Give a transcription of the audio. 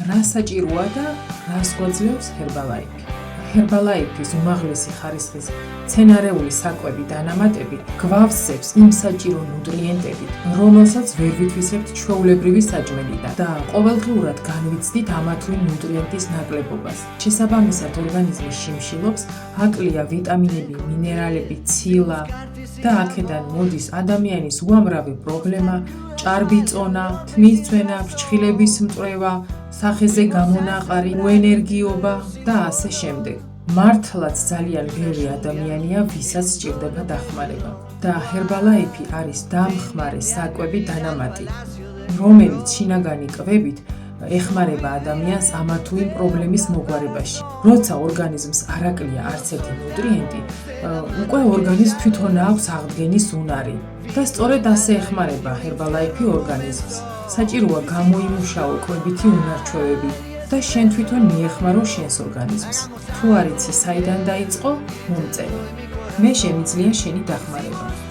რა საჭიროა და რას გვაძლევს ჰერბალაიფი. ჰერბალაიფის უმაღლესი ხარისხის მცენარეული საკვები დანამატები გვავსებს იმ საჭირო ნუტრიენტებით, რომელსაც ვერ ვითვისებთ ჩვეულებრივი საჭმელიდან და ყოველდღიურად განვიცდით ამა თუ იმ ნუტრიენტის ნაკლებობას. შესაბამისად, ორგანიზმი შიმშილობს, აკლია ვიტამინები, მინერალები, ცილა და აქედან მოდის ადამიანის უამრავი პრობლემა, ჭარბი-წონა, თმის წვენა, ფრჩხილების მწვევა, სახეზე გამონაყარი, უენერგიობა და ასე შემდეგ. მართლაც ძალიან ბევრი ადამიანია, ვისაც სჭირდება დახმარება და ჰერბალაიფი არის დამხმარე საკვები დანამატი, რომელიც შინაგანი კვებით ეხმარება ადამიანს ამა თუ იმ პრობლემის მოგვარებაში. როცა ორგანიზმს არ აკლია არც ერთი ნუტრიენტი, უკვე ორგანიზმს თვითონ აქვს აღდგენის უნარი და სწორედ ასე ეხმარება ჰერბალაიფი ორგანიზმს. საჭიროა გამოიმუშაო კვებითი უნარჩვევები და შენ თვითონ მიეხმარო შენს ორგანიზმს. თუ არ იცი საიდან დაიწყო, მომწერე. მე შემიძლია შენი დახმარება.